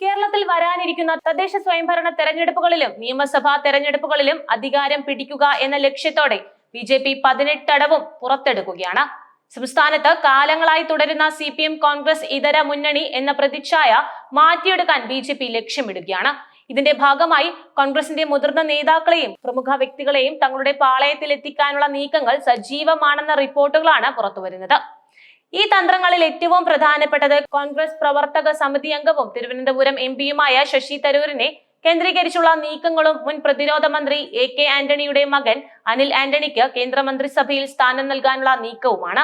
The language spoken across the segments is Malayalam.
കേരളത്തിൽ വരാനിരിക്കുന്ന തദ്ദേശ സ്വയംഭരണ തെരഞ്ഞെടുപ്പുകളിലും നിയമസഭാ തെരഞ്ഞെടുപ്പുകളിലും അധികാരം പിടിക്കുക എന്ന ലക്ഷ്യത്തോടെ BJP 18 അടവും പുറത്തെടുക്കുകയാണ്. സംസ്ഥാനത്ത് കാലങ്ങളായി തുടരുന്ന CPM കോൺഗ്രസ് ഇതര മുന്നണി എന്ന പ്രതിച്ഛായ മാറ്റിയെടുക്കാൻ BJP ലക്ഷ്യമിടുകയാണ്. ഇതിന്റെ ഭാഗമായി കോൺഗ്രസിന്റെ മുതിർന്ന നേതാക്കളെയും പ്രമുഖ വ്യക്തികളെയും തങ്ങളുടെ പാളയത്തിൽ എത്തിക്കാനുള്ള നീക്കങ്ങൾ സജീവമാണെന്ന റിപ്പോർട്ടുകളാണ് പുറത്തുവരുന്നത്. ഈ തന്ത്രങ്ങളിൽ ഏറ്റവും പ്രധാനപ്പെട്ടത് കോൺഗ്രസ് പ്രവർത്തക സമിതി അംഗവും തിരുവനന്തപുരം MP-യുമായ ശശി തരൂരിനെ കേന്ദ്രീകരിച്ചുള്ള നീക്കങ്ങളും മുൻ പ്രതിരോധ മന്ത്രി AK ആന്റണിയുടെ മകൻ അനിൽ ആന്റണിക്ക് കേന്ദ്രമന്ത്രിസഭയിൽ സ്ഥാനം നൽകാനുള്ള നീക്കവുമാണ്.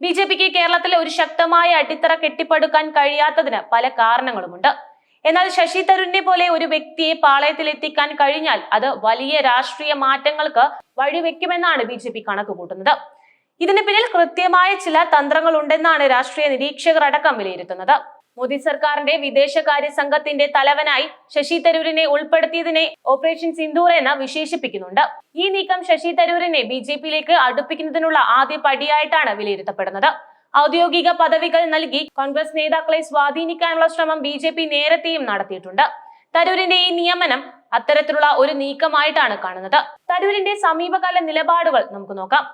BJPക്ക് കേരളത്തിൽ ഒരു ശക്തമായ അടിത്തറ കെട്ടിപ്പടുക്കാൻ കഴിയാത്തതിന് പല കാരണങ്ങളുമുണ്ട്. എന്നാൽ ശശി തരൂരിനെ പോലെ ഒരു വ്യക്തിയെ പാളയത്തിൽ എത്തിക്കാൻ കഴിഞ്ഞാൽ അത് വലിയ രാഷ്ട്രീയ മാറ്റങ്ങൾക്ക് വഴിവെക്കുമെന്നാണ് BJP കണക്കുകൂട്ടുന്നത്. ഇതിന് പിന്നിൽ കൃത്യമായ ചില തന്ത്രങ്ങൾ ഉണ്ടെന്നാണ് രാഷ്ട്രീയ നിരീക്ഷകർ അടക്കം വിലയിരുത്തുന്നത്. മോദി സർക്കാരിന്റെ വിദേശകാര്യ സംഘത്തിന്റെ തലവനായി ശശി തരൂരിനെ ഉൾപ്പെടുത്തിയതിനെ ഓപ്പറേഷൻ സിന്ദൂർ എന്ന് വിശേഷിപ്പിക്കുന്നുണ്ട്. ഈ നീക്കം ശശി തരൂരിനെ BJPയിലേക്ക് അടുപ്പിക്കുന്നതിനുള്ള ആദ്യ പടിയായിട്ടാണ് വിലയിരുത്തപ്പെടുന്നത്. ഔദ്യോഗിക പദവികൾ നൽകി കോൺഗ്രസ് നേതാക്കളെ സ്വാധീനിക്കാനുള്ള ശ്രമം BJP നേരത്തെയും നടത്തിയിട്ടുണ്ട്. തരൂരിന്റെ ഈ നിയമനം അത്തരത്തിലുള്ള ഒരു നീക്കമായിട്ടാണ് കാണുന്നത്. തരൂരിന്റെ സമീപകാല നിലപാടുകൾ നമുക്ക് നോക്കാം.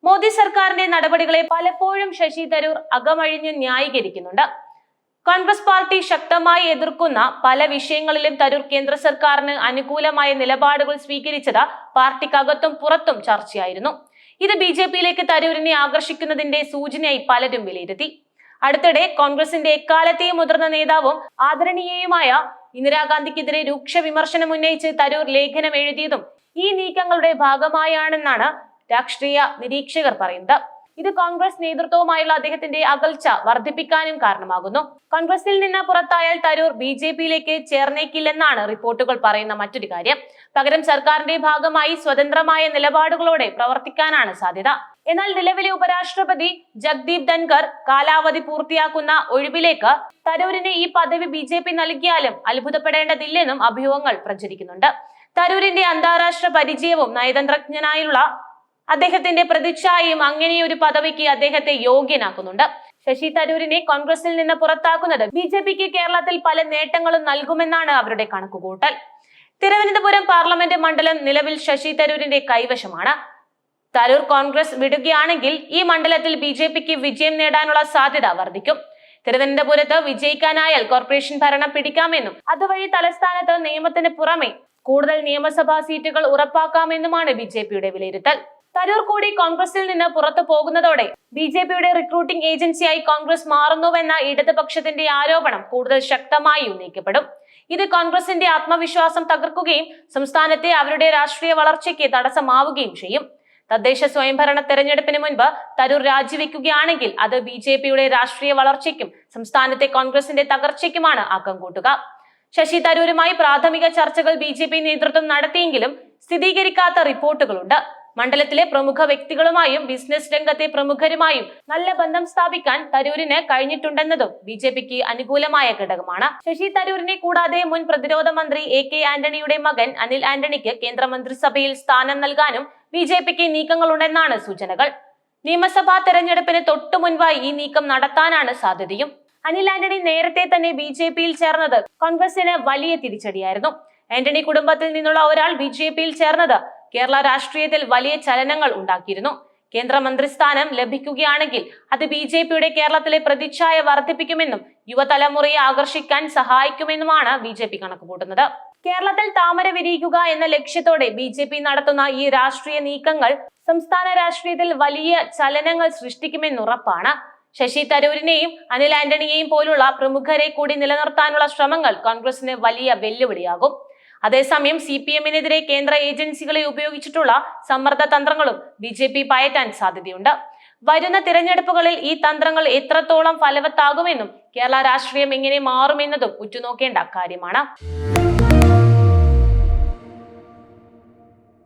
മോദി സർക്കാരിന്റെ നടപടികളെ പലപ്പോഴും ശശി തരൂർ അകമഴിഞ്ഞ് ന്യായീകരിക്കുന്നുണ്ട്. കോൺഗ്രസ് പാർട്ടി ശക്തമായി എതിർക്കുന്ന പല വിഷയങ്ങളിലും തരൂർ കേന്ദ്ര സർക്കാരിന് അനുകൂലമായ നിലപാടുകൾ സ്വീകരിച്ചത് പാർട്ടിക്കകത്തും പുറത്തും ചർച്ചയായിരുന്നു. ഇത് BJPയിലേക്ക് തരൂരിനെ ആകർഷിക്കുന്നതിന്റെ സൂചനയായി പലരും വിലയിരുത്തി. അടുത്തിടെ കോൺഗ്രസിന്റെ എക്കാലത്തെയും മുതിർന്ന നേതാവും ആദരണീയയുമായ ഇന്ദിരാഗാന്ധിക്കെതിരെ രൂക്ഷ വിമർശനം ഉന്നയിച്ച് തരൂർ ലേഖനം എഴുതിയതും ഈ നീക്കങ്ങളുടെ ഭാഗമായാണെന്നാണ് രാഷ്ട്രീയ നിരീക്ഷകർ പറയുന്നത്. ഇത് കോൺഗ്രസ് നേതൃത്വവുമായുള്ള അദ്ദേഹത്തിന്റെ അകൽച്ച വർദ്ധിപ്പിക്കാനും കാരണമാകുന്നു. കോൺഗ്രസിൽ നിന്ന് പുറത്തായാൽ തരൂർ BJPയിലേക്ക് ചേർന്നേക്കില്ലെന്നാണ് റിപ്പോർട്ടുകൾ പറയുന്ന മറ്റൊരു കാര്യം. പകരം സർക്കാരിന്റെ ഭാഗമായി സ്വതന്ത്രമായ നിലപാടുകളോടെ പ്രവർത്തിക്കാനാണ് സാധ്യത. എന്നാൽ നിലവിലെ ഉപരാഷ്ട്രപതി ജഗ്ദീപ് ധൻഖർ കാലാവധി പൂർത്തിയാക്കുന്ന ഒഴിവിലേക്ക് തരൂരിന് ഈ പദവി BJP നൽകിയാലും അത്ഭുതപ്പെടേണ്ടതില്ലെന്നും അഭ്യൂഹങ്ങൾ പ്രചരിക്കുന്നുണ്ട്. തരൂരിന്റെ അന്താരാഷ്ട്ര പരിചയവും നയതന്ത്രജ്ഞനായുള്ള അദ്ദേഹത്തിന്റെ പ്രതിച്ഛായയും അങ്ങനെയൊരു പദവിക്ക് അദ്ദേഹത്തെ യോഗ്യനാക്കുന്നുണ്ട്. ശശി തരൂരിനെ കോൺഗ്രസിൽ നിന്ന് പുറത്താക്കുന്നത് BJPക്ക് കേരളത്തിൽ പല നേട്ടങ്ങളും നൽകുമെന്നാണ് അവരുടെ കണക്കുകൂട്ടൽ. തിരുവനന്തപുരം പാർലമെന്റ് മണ്ഡലം നിലവിൽ ശശി തരൂരിന്റെ കൈവശമാണ്. തരൂർ കോൺഗ്രസ് വിടുകയാണെങ്കിൽ ഈ മണ്ഡലത്തിൽ BJPക്ക് വിജയം നേടാനുള്ള സാധ്യത വർദ്ധിക്കും. തിരുവനന്തപുരത്ത് വിജയിക്കാനായാൽ കോർപ്പറേഷൻ ഭരണം പിടിക്കാമെന്നും അതുവഴി തലസ്ഥാനത്ത് നിയമത്തിന് പുറമെ കൂടുതൽ നിയമസഭാ സീറ്റുകൾ ഉറപ്പാക്കാമെന്നുമാണ് BJPയുടെ വിലയിരുത്തൽ. തരൂർ കൂടി കോൺഗ്രസിൽ നിന്ന് പുറത്തു പോകുന്നതോടെ BJPയുടെ റിക്രൂട്ടിംഗ് ഏജൻസിയായി കോൺഗ്രസ് മാറുന്നുവെന്ന ഇടതുപക്ഷത്തിന്റെ ആരോപണം കൂടുതൽ ശക്തമായി ഉന്നയിക്കപ്പെടും. ഇത് കോൺഗ്രസിന്റെ ആത്മവിശ്വാസം തകർക്കുകയും സംസ്ഥാനത്തെ അവരുടെ രാഷ്ട്രീയ വളർച്ചയ്ക്ക് തടസ്സമാവുകയും ചെയ്യും. തദ്ദേശ സ്വയംഭരണ തെരഞ്ഞെടുപ്പിന് മുൻപ് തരൂർ രാജിവെക്കുകയാണെങ്കിൽ അത് BJPയുടെ രാഷ്ട്രീയ വളർച്ചയ്ക്കും സംസ്ഥാനത്തെ കോൺഗ്രസിന്റെ തകർച്ചയ്ക്കുമാണ് ആക്കം കൂട്ടുക. ശശി തരൂരുമായി പ്രാഥമിക ചർച്ചകൾ BJP നേതൃത്വം നടത്തിയെങ്കിലും സ്ഥിരീകരിക്കാത്ത റിപ്പോർട്ടുകളുണ്ട്. മണ്ഡലത്തിലെ പ്രമുഖ വ്യക്തികളുമായും ബിസിനസ് രംഗത്തെ പ്രമുഖരുമായും നല്ല ബന്ധം സ്ഥാപിക്കാൻ തരൂരിന് കഴിഞ്ഞിട്ടുണ്ടെന്നതും BJPക്ക് അനുകൂലമായ ഘടകമാണ്. ശശി തരൂരിനെ കൂടാതെ മുൻ പ്രതിരോധ മന്ത്രി AK ആന്റണിയുടെ മകൻ അനിൽ ആന്റണിക്ക് കേന്ദ്രമന്ത്രിസഭയിൽ സ്ഥാനം നൽകാനും BJPക്ക് നീക്കങ്ങളുണ്ടെന്നാണ് സൂചനകൾ. നിയമസഭാ തെരഞ്ഞെടുപ്പിന് തൊട്ടു മുൻപായി ഈ നീക്കം നടത്താനാണ് സാധ്യതയും. അനിൽ ആന്റണി നേരത്തെ തന്നെ BJPയിൽ ചേർന്നത് കോൺഗ്രസിന് വലിയ തിരിച്ചടിയായിരുന്നു. ആന്റണി കുടുംബത്തിൽ നിന്നുള്ള ഒരാൾ BJPയിൽ ചേർന്നത് കേരള രാഷ്ട്രീയത്തിൽ വലിയ ചലനങ്ങൾ ഉണ്ടാക്കിയിരുന്നു. കേന്ദ്രമന്ത്രിസ്ഥാനം ലഭിക്കുകയാണെങ്കിൽ അത് BJPയുടെ കേരളത്തിലെ പ്രതിച്ഛായ വർദ്ധിപ്പിക്കുമെന്നും യുവതലമുറയെ ആകർഷിക്കാൻ സഹായിക്കുമെന്നുമാണ് BJP കണക്കുകൂട്ടുന്നത്. കേരളത്തിൽ താമര വിരിയിക്കുക എന്ന ലക്ഷ്യത്തോടെ BJP നടത്തുന്ന ഈ രാഷ്ട്രീയ നീക്കങ്ങൾ സംസ്ഥാന രാഷ്ട്രീയത്തിൽ വലിയ ചലനങ്ങൾ സൃഷ്ടിക്കുമെന്നുറപ്പാണ്. ശശി തരൂരിനെയും അനിൽ ആന്റണിയെയും പോലുള്ള പ്രമുഖരെ കൂടി നിലനിർത്താനുള്ള ശ്രമങ്ങൾ കോൺഗ്രസിന് വലിയ വെല്ലുവിളിയാകും. അതേസമയം CPMനെതിരെ കേന്ദ്ര ഏജൻസികളെ ഉപയോഗിച്ചിട്ടുള്ള സമ്മർദ്ദ തന്ത്രങ്ങളും BJP പയറ്റാൻ സാധ്യതയുണ്ട്. വരുന്ന തിരഞ്ഞെടുപ്പുകളിൽ ഈ തന്ത്രങ്ങൾ എത്രത്തോളം ഫലവത്താകുമെന്നും കേരള രാഷ്ട്രീയം എങ്ങനെ മാറുമെന്നതും ഉറ്റുനോക്കേണ്ട കാര്യമാണ്.